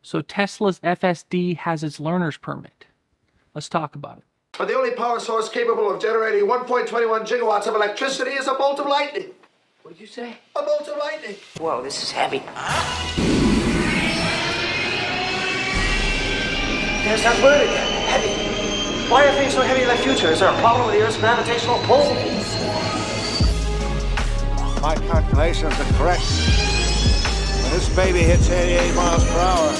So Tesla's FSD has its learner's permit. Let's talk about it. But the only power source capable of generating 1.21 gigawatts of electricity is a bolt of lightning. What did you say? A bolt of lightning. Whoa, this is heavy. There's that word again. Heavy. Why are things so heavy in the future? Is there a problem with the Earth's gravitational pull? My calculations are correct. When this baby hits 88 miles per hour,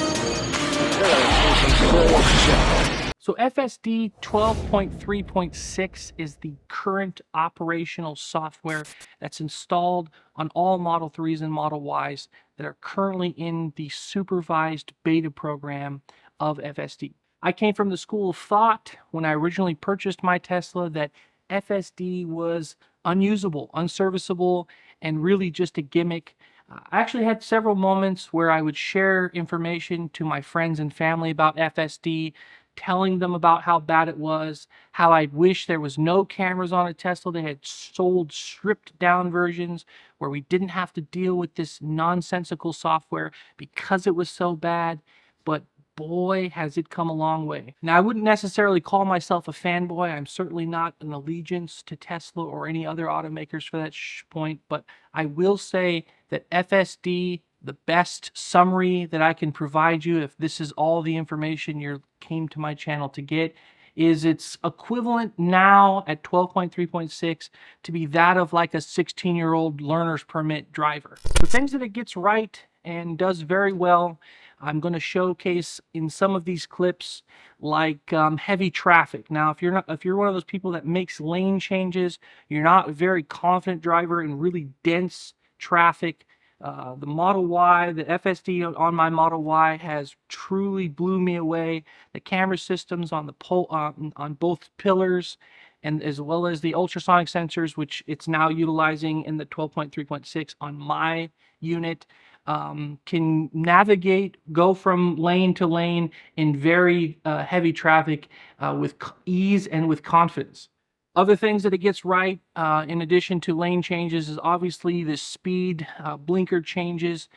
you're gonna see some serious shit. So FSD 12.3.6 is the current operational software that's installed on all Model 3s and Model Ys that are currently in the supervised beta program of FSD. I came from the school of thought when I originally purchased my Tesla that FSD was unusable, unserviceable, and really just a gimmick. I actually had several moments where I would share information to my friends and family about FSD, telling them about how bad it was, how I wish there was no cameras on a Tesla. They had sold stripped down versions where we didn't have to deal with this nonsensical software because it was so bad. But boy, has it come a long way. Now, I wouldn't necessarily call myself a fanboy. I'm certainly not an allegiance to Tesla or any other automakers for that point, but I will say that FSD, the best summary that I can provide you, if this is all the information you came to my channel to get, is it's equivalent now at 12.3.6 to be that of like a 16-year-old learner's permit driver. The things that it gets right and does very well, I'm going to showcase in some of these clips, like heavy traffic. Now, if you're one of those people that makes lane changes, you're not a very confident driver in really dense traffic, the Model Y, the FSD on my Model Y has truly blew me away. The camera systems on the on both pillars, and as well as the ultrasonic sensors, which it's now utilizing in the 12.3.6 on my unit, can navigate, go from lane to lane in very heavy traffic with ease and with confidence. Other things that it gets right, in addition to lane changes, is obviously the speed, blinker changes.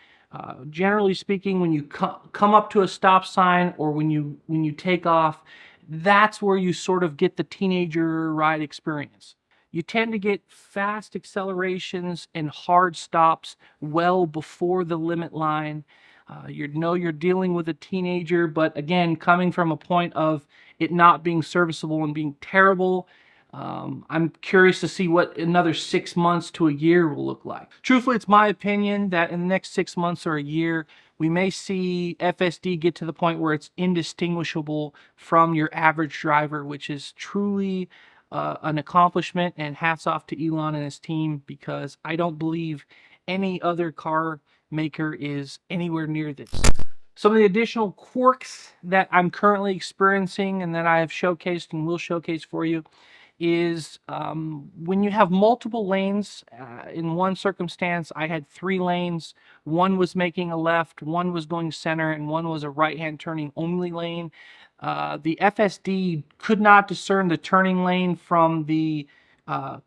Generally speaking, when you come up to a stop sign or when you take off, that's where you sort of get the teenager ride experience. You tend to get fast accelerations and hard stops well before the limit line. You know you're dealing with a teenager, but again, coming from a point of it not being serviceable and being terrible, I'm curious to see what another 6 months to a year will look like. Truthfully, it's my opinion that in the next 6 months or a year, we may see FSD get to the point where it's indistinguishable from your average driver, which is truly an accomplishment, and hats off to Elon and his team, because I don't believe any other car maker is anywhere near this. Some of the additional quirks that I'm currently experiencing and that I have showcased and will showcase for you is when you have multiple lanes. In one circumstance, I had 3 lanes. One was making a left, one was going center, and one was a right-hand turning only lane. The FSD could not discern the turning lane from the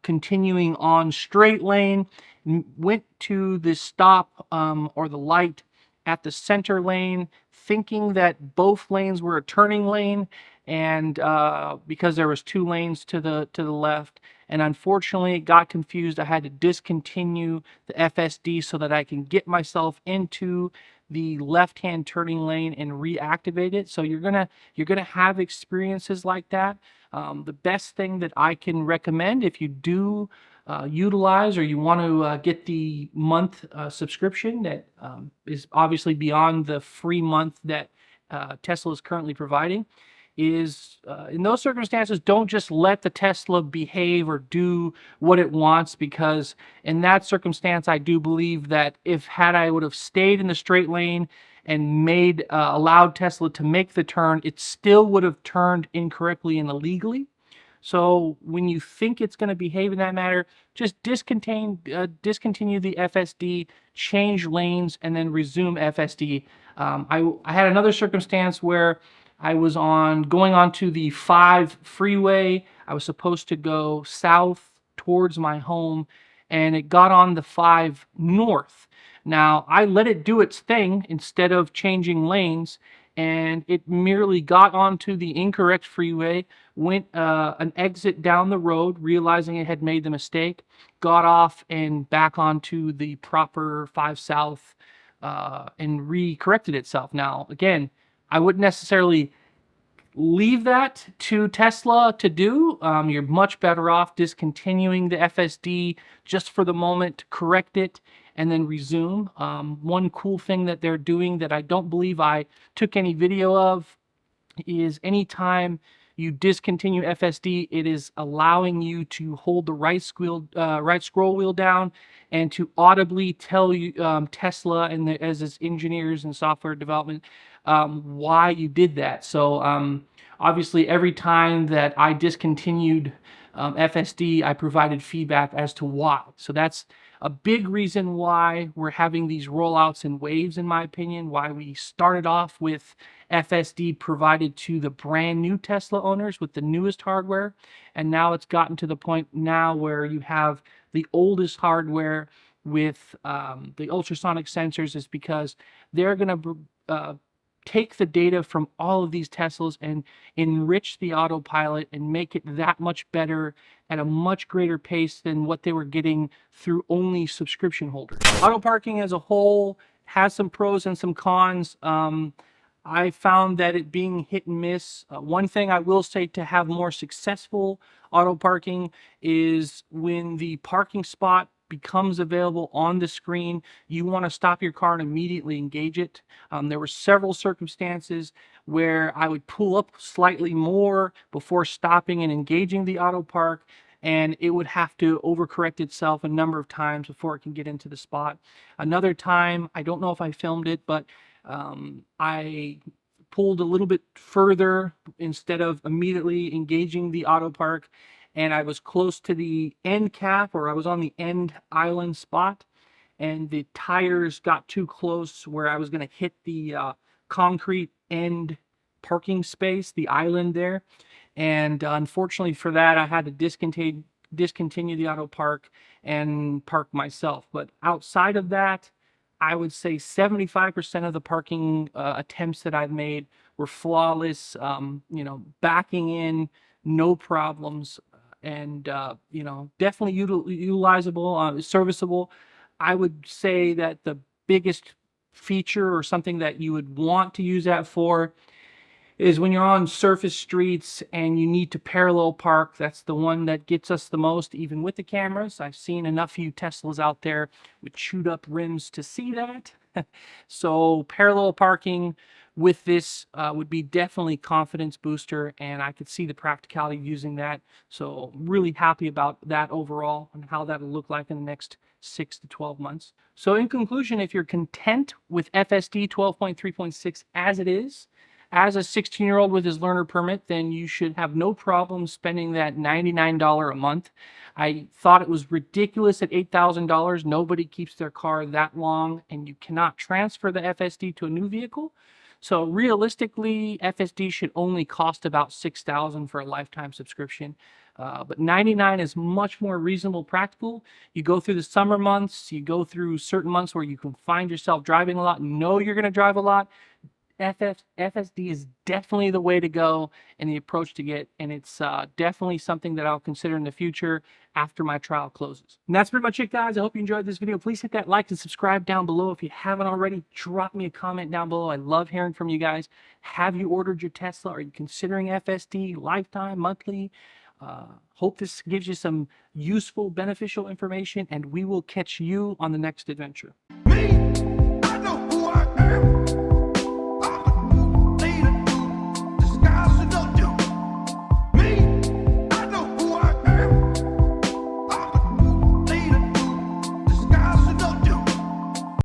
continuing on straight lane, went to the stop or the light at the center lane, thinking that both lanes were a turning lane, and because there was 2 lanes to the left, and unfortunately it got confused. I had to discontinue the FSD so that I can get myself into the left-hand turning lane and reactivate it. So you're gonna have experiences like that. The best thing that I can recommend, if you do utilize or you want to get the month subscription that is obviously beyond the free month that Tesla is currently providing, is in those circumstances, don't just let the Tesla behave or do what it wants, because in that circumstance, I do believe that had I would have stayed in the straight lane and allowed Tesla to make the turn, it still would have turned incorrectly and illegally. So when you think it's going to behave in that manner, just discontinue the FSD, change lanes, and then resume FSD. I had another circumstance where I was going onto the 5 freeway. I was supposed to go south towards my home, and it got on the 5 north. Now, I let it do its thing instead of changing lanes, and it merely got onto the incorrect freeway, went an exit down the road, realizing it had made the mistake, got off and back onto the proper 5 South, and re-corrected itself. Now, again, I wouldn't necessarily leave that to Tesla to do. You're much better off discontinuing the FSD just for the moment to correct it and then resume. One cool thing that they're doing that I don't believe I took any video of is anytime you discontinue FSD, it is allowing you to hold the right scroll wheel down and to audibly tell you, Tesla and as its engineers and software development, why you did that. So obviously, every time that I discontinued FSD, I provided feedback as to why. So that's a big reason why we're having these rollouts in waves, in my opinion, why we started off with FSD provided to the brand new Tesla owners with the newest hardware. And now it's gotten to the point now where you have the oldest hardware with the ultrasonic sensors, is because they're going to take the data from all of these Teslas and enrich the autopilot and make it that much better at a much greater pace than what they were getting through only subscription holders. Auto parking as a whole has some pros and some cons. I found that it being hit and miss. One thing I will say to have more successful auto parking is when the parking spot becomes available on the screen, you want to stop your car and immediately engage it. There were several circumstances where I would pull up slightly more before stopping and engaging the auto park, and it would have to overcorrect itself a number of times before it can get into the spot. Another time, I don't know if I filmed it, but I pulled a little bit further instead of immediately engaging the auto park, and I was close to the end cap, or I was on the end island spot, and the tires got too close where I was going to hit the concrete end parking space, the island there. And unfortunately for that, I had to discontinue the auto park and park myself. But outside of that, I would say 75% of the parking attempts that I've made were flawless, backing in, no problems, and, definitely utilizable, serviceable. I would say that the biggest feature or something that you would want to use that for is when you're on surface streets and you need to parallel park. That's the one that gets us the most, even with the cameras. I've seen enough of you Teslas out there with chewed up rims to see that. So parallel parking with this would be definitely confidence booster, and I could see the practicality of using that. So really happy about that overall and how that'll look like in the next 6 to 12 months. So in conclusion, if you're content with FSD 12.3.6 as it is, as a 16-year-old with his learner permit, then you should have no problem spending that $99 a month. I thought it was ridiculous at $8,000. Nobody keeps their car that long, and you cannot transfer the FSD to a new vehicle. So realistically, FSD should only cost about $6,000 for a lifetime subscription. But $99 is much more reasonable, practical. You go through the summer months, you go through certain months where you can find yourself driving a lot, know you're going to drive a lot. FSD is definitely the way to go and the approach to get, and it's definitely something that I'll consider in the future after my trial closes. And that's pretty much it, guys. I hope you enjoyed this video. Please hit that like and subscribe down below. If you haven't already, drop me a comment down below. I love hearing from you guys. Have you ordered your Tesla? Are you considering FSD lifetime, monthly? Hope this gives you some useful, beneficial information, and we will catch you on the next adventure.